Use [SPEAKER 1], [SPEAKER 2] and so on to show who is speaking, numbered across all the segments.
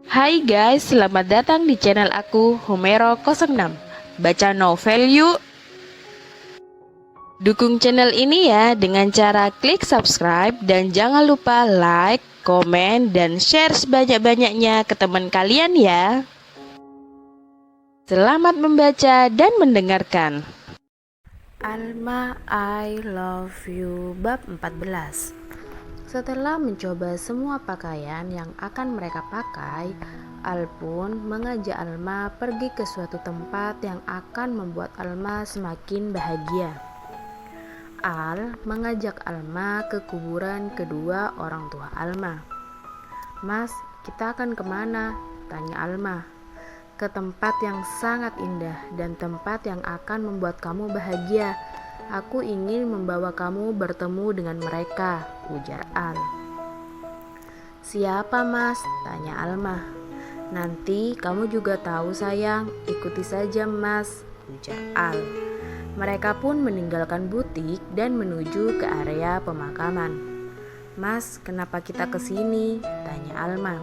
[SPEAKER 1] Hai guys, selamat datang di channel aku Homero06. Baca novel yuk. Dukung channel ini ya dengan cara klik subscribe dan jangan lupa like, komen, dan share sebanyak-banyaknya ke teman kalian ya. Selamat membaca dan mendengarkan. Alma, I Love You bab 14. Setelah mencoba semua pakaian yang akan mereka pakai, Al pun mengajak Alma pergi ke suatu tempat yang akan membuat Alma semakin bahagia. Al mengajak Alma ke kuburan kedua orang tua Alma. "Mas, kita akan kemana?" tanya Alma. "Ke tempat yang sangat indah dan tempat yang akan membuat kamu bahagia. Aku ingin membawa kamu bertemu dengan mereka," ujar Al. "Siapa mas?" tanya Alma. "Nanti kamu juga tahu sayang, ikuti saja mas," ujar Al. Mereka pun meninggalkan butik dan menuju ke area pemakaman. "Mas, kenapa kita ke sini?" tanya Alma.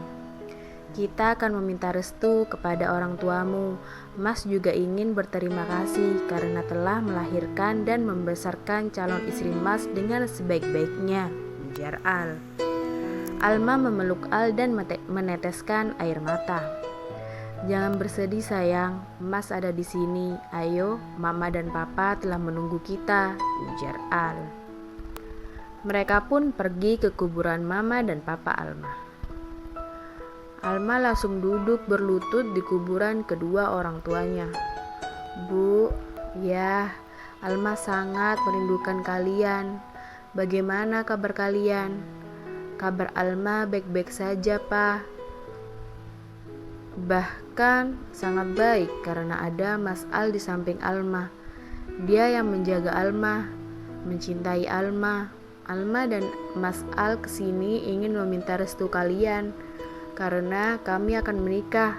[SPEAKER 1] "Kita akan meminta restu kepada orang tuamu. Mas juga ingin berterima kasih karena telah melahirkan dan membesarkan calon istri Mas dengan sebaik-baiknya," ujar Al. Alma memeluk Al dan meneteskan air mata. "Jangan bersedih sayang, Mas ada di sini. Ayo, Mama dan Papa telah menunggu kita," ujar Al. Mereka pun pergi ke kuburan Mama dan Papa Alma. Alma langsung duduk berlutut di kuburan kedua orang tuanya. "Bu, ya, Alma sangat merindukan kalian. Bagaimana kabar kalian?" "Kabar Alma baik-baik saja, Pak. Bahkan sangat baik karena ada Mas Al di samping Alma. Dia yang menjaga Alma, mencintai Alma. Alma dan Mas Al kesini ingin meminta restu kalian karena kami akan menikah.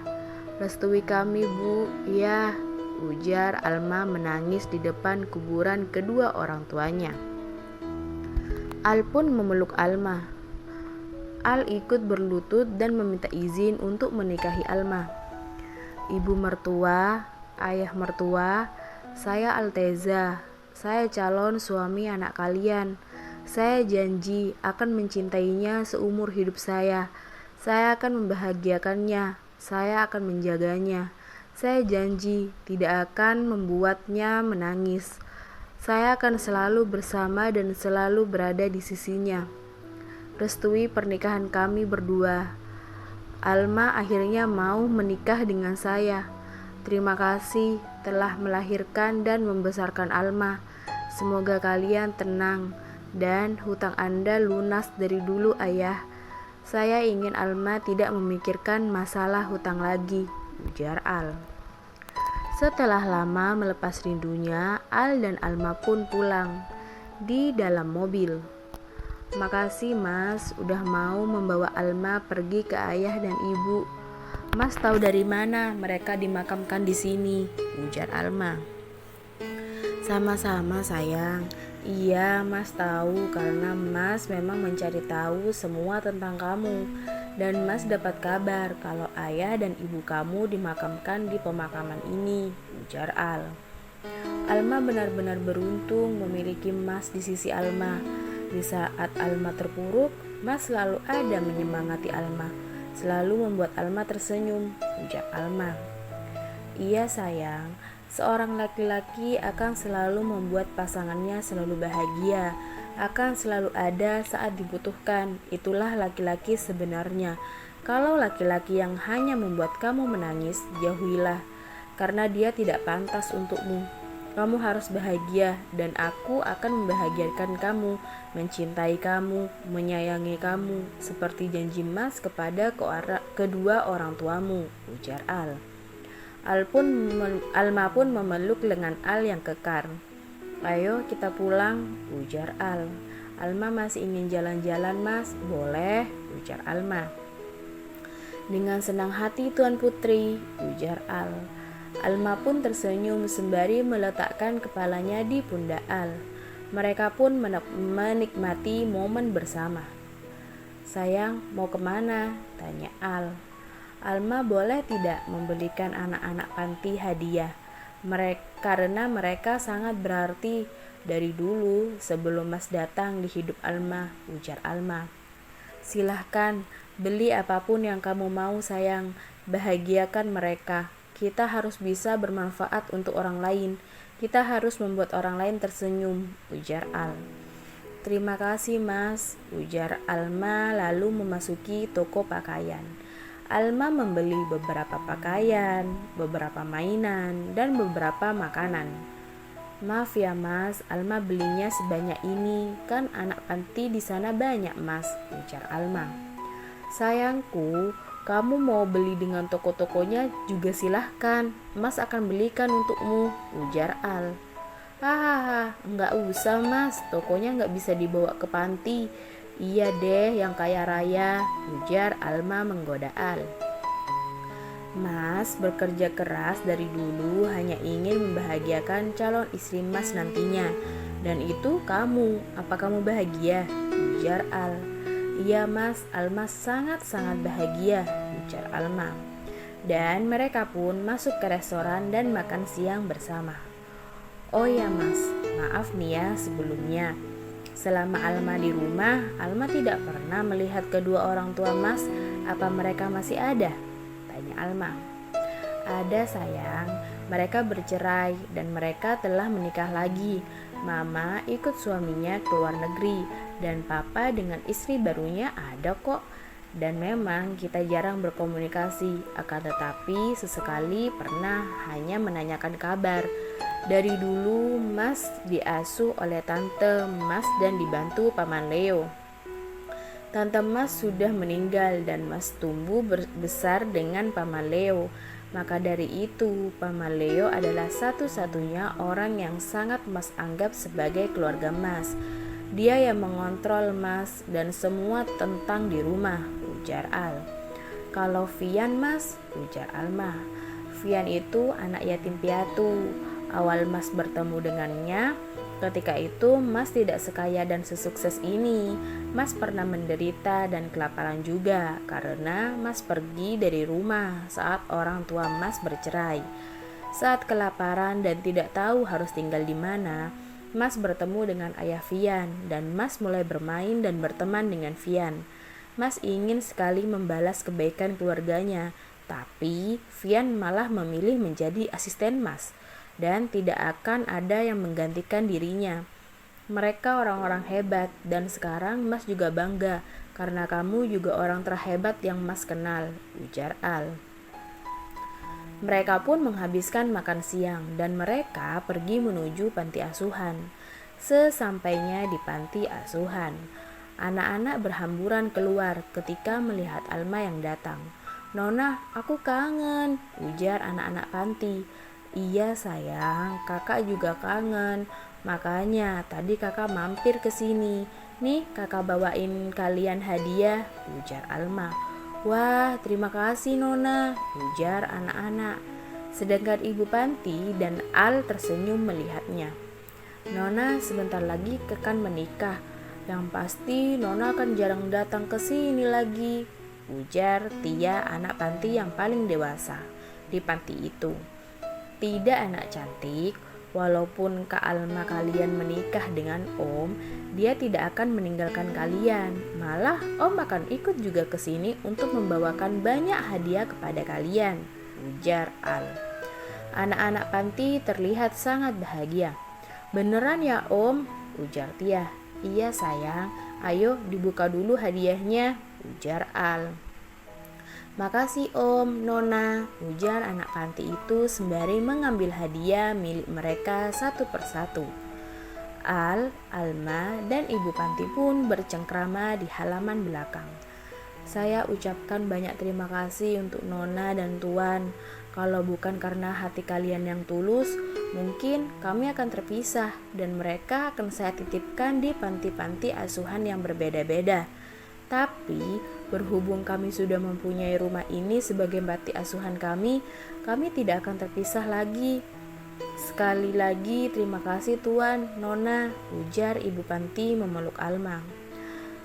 [SPEAKER 1] Restui kami, Bu." "Ya," ujar Alma menangis di depan kuburan kedua orang tuanya. Al pun memeluk Alma. Al ikut berlutut dan meminta izin untuk menikahi Alma. "Ibu mertua, ayah mertua, saya Alteza. Saya calon suami anak kalian. Saya janji akan mencintainya seumur hidup saya. Saya akan membahagiakannya. Saya akan menjaganya. Saya janji tidak akan membuatnya menangis. Saya akan selalu bersama dan selalu berada di sisinya. Restui pernikahan kami berdua." Alma akhirnya mau menikah dengan saya. Terima kasih telah melahirkan dan membesarkan Alma. Semoga kalian tenang dan hutang Anda lunas dari dulu, Ayah. Saya ingin Alma tidak memikirkan masalah hutang lagi, ujar Al. Setelah lama melepas rindunya, Al dan Alma pun pulang. Di dalam mobil, "Makasih Mas, udah mau membawa Alma pergi ke ayah dan ibu. Mas tahu dari mana mereka dimakamkan di sini?" ujar Alma. "Sama-sama sayang. Iya, Mas tahu karena Mas memang mencari tahu semua tentang kamu. Dan Mas dapat kabar kalau ayah dan ibu kamu dimakamkan di pemakaman ini," ujar Al. Alma benar-benar beruntung memiliki Mas di sisi Alma. Di saat Alma terpuruk, Mas selalu ada menyemangati Alma, selalu membuat Alma tersenyum, ujar Alma. "Iya sayang, seorang laki-laki akan selalu membuat pasangannya selalu bahagia, akan selalu ada saat dibutuhkan. Itulah laki-laki sebenarnya. Kalau laki-laki yang hanya membuat kamu menangis, jauhilah, karena dia tidak pantas untukmu. Kamu harus bahagia dan aku akan membahagiakan kamu, mencintai kamu, menyayangi kamu, seperti janji Mas kepada kedua orang tuamu," ujar Al. Alma pun memeluk lengan Al yang kekar. "Ayo kita pulang," ujar Al. "Alma masih ingin jalan-jalan Mas." "Boleh," ujar Alma. "Dengan senang hati Tuan Putri," ujar Al. Alma pun tersenyum sembari meletakkan kepalanya di pundak Al. Mereka pun menikmati momen bersama. "Sayang, mau kemana?" tanya Al. "Alma boleh tidak membelikan anak-anak panti hadiah? Karena mereka sangat berarti dari dulu sebelum Mas datang di hidup Alma," ujar Alma. "Silahkan, beli apapun yang kamu mau sayang. Bahagiakan mereka. Kita harus bisa bermanfaat untuk orang lain. Kita harus membuat orang lain tersenyum," ujar Al. "Terima kasih Mas," ujar Alma lalu memasuki toko pakaian. Alma membeli beberapa pakaian, beberapa mainan, dan beberapa makanan. "Maaf ya Mas, Alma belinya sebanyak ini, kan anak panti di sana banyak Mas," ujar Alma. "Sayangku, kamu mau beli dengan toko-tokonya juga silahkan, Mas akan belikan untukmu," ujar Al. "Hahaha, nggak usah Mas, tokonya nggak bisa dibawa ke panti. Iya deh yang kaya raya," ujar Alma menggoda Al. "Mas bekerja keras dari dulu hanya ingin membahagiakan calon istri Mas nantinya. Dan itu kamu, apa kamu bahagia?" ujar Al. "Iya Mas, Alma sangat-sangat bahagia," ujar Alma. Dan mereka pun masuk ke restoran dan makan siang bersama. "Oh ya Mas, maaf nih ya sebelumnya. Selama Alma di rumah, Alma tidak pernah melihat kedua orang tua Mas. Apa mereka masih ada?" tanya Alma. "Ada sayang, mereka bercerai dan mereka telah menikah lagi. Mama ikut suaminya ke luar negeri dan papa dengan istri barunya ada kok. Dan memang kita jarang berkomunikasi, akan tetapi sesekali pernah hanya menanyakan kabar. Dari dulu Mas diasuh oleh Tante Mas dan dibantu Paman Leo. Tante Mas sudah meninggal dan Mas tumbuh besar dengan Paman Leo. Maka dari itu, Paman Leo adalah satu-satunya orang yang sangat Mas anggap sebagai keluarga Mas. Dia yang mengontrol Mas dan semua tentang di rumah," ujar Al. "Kalau Vian Mas," ujar Alma. "Vian itu anak yatim piatu. Awal Mas bertemu dengannya, ketika itu Mas tidak sekaya dan sesukses ini. Mas pernah menderita dan kelaparan juga karena Mas pergi dari rumah saat orang tua Mas bercerai. Saat kelaparan dan tidak tahu harus tinggal di mana, Mas bertemu dengan ayah Vian dan Mas mulai bermain dan berteman dengan Vian. Mas ingin sekali membalas kebaikan keluarganya, tapi Vian malah memilih menjadi asisten Mas. Dan tidak akan ada yang menggantikan dirinya. Mereka orang-orang hebat dan sekarang Mas juga bangga karena kamu juga orang terhebat yang Mas kenal," ujar Al. Mereka pun menghabiskan makan siang dan mereka pergi menuju panti asuhan. Sesampainya di panti asuhan, anak-anak berhamburan keluar ketika melihat Alma yang datang. "Nona, aku kangen," ujar anak-anak panti. "Iya sayang, kakak juga kangen. Makanya tadi kakak mampir ke sini. Nih kakak bawain kalian hadiah," ujar Alma. "Wah, terima kasih Nona," ujar anak-anak. Sedangkan ibu panti dan Al tersenyum melihatnya. "Nona sebentar lagi akan menikah. Yang pasti Nona akan jarang datang ke sini lagi," ujar Tia, anak panti yang paling dewasa di panti itu. "Tidak anak cantik, walaupun Kak Alma kalian menikah dengan Om, dia tidak akan meninggalkan kalian. Malah Om akan ikut juga ke sini untuk membawakan banyak hadiah kepada kalian," ujar Al. Anak-anak panti terlihat sangat bahagia. "Beneran ya Om?" ujar Tia. "Iya sayang, ayo dibuka dulu hadiahnya," ujar Al. "Makasih Om, Nona," ujar anak panti itu sembari mengambil hadiah milik mereka satu persatu. Al, Alma, dan ibu panti pun bercengkrama di halaman belakang. "Saya ucapkan banyak terima kasih untuk Nona dan Tuan. Kalau bukan karena hati kalian yang tulus, mungkin kami akan terpisah dan mereka akan saya titipkan di panti-panti asuhan yang berbeda-beda. Tapi berhubung kami sudah mempunyai rumah ini sebagai panti asuhan kami tidak akan terpisah lagi. Sekali lagi terima kasih Tuan, Nona," ujar ibu panti memeluk Alma.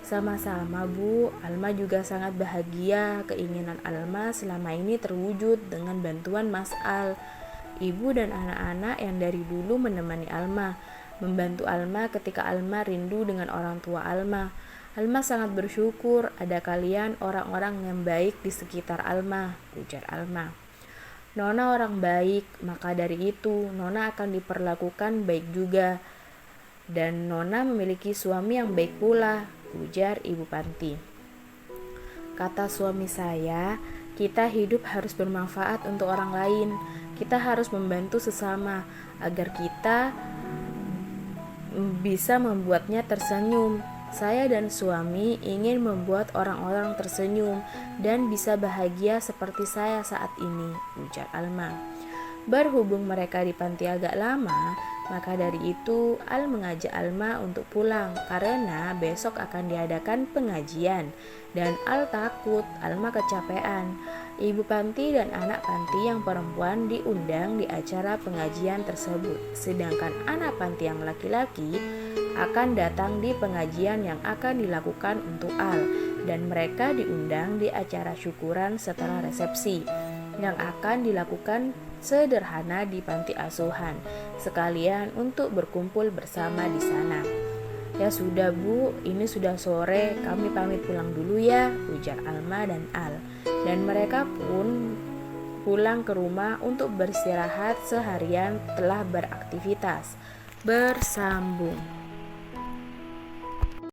[SPEAKER 1] Sama-sama Bu, Alma juga sangat bahagia keinginan Alma selama ini terwujud dengan bantuan Mas Al, ibu dan anak-anak yang dari dulu menemani Alma, membantu Alma ketika Alma rindu dengan orang tua Alma. Alma sangat bersyukur ada kalian orang-orang yang baik di sekitar Alma, ujar Alma. Nona orang baik, maka dari itu Nona akan diperlakukan baik juga. Dan Nona memiliki suami yang baik pula, ujar Ibu Panti. Kata suami saya, kita hidup harus bermanfaat untuk orang lain. Kita harus membantu sesama agar kita bisa membuatnya tersenyum. Saya dan suami ingin membuat orang-orang tersenyum dan bisa bahagia seperti saya saat ini, ujar Alma. Berhubung mereka di panti agak lama, maka dari itu Al mengajak Alma untuk pulang karena besok akan diadakan pengajian dan Al takut Alma kecapean. Ibu panti dan anak panti yang perempuan diundang di acara pengajian tersebut, sedangkan anak panti yang laki-laki akan datang di pengajian yang akan dilakukan untuk Al, dan mereka diundang di acara syukuran setelah resepsi yang akan dilakukan sederhana di panti asuhan, sekalian untuk berkumpul bersama di sana. Ya sudah Bu, ini sudah sore, kami pamit pulang dulu ya, ujar Alma dan Al. Dan mereka pun pulang ke rumah untuk beristirahat seharian telah beraktivitas. Bersambung.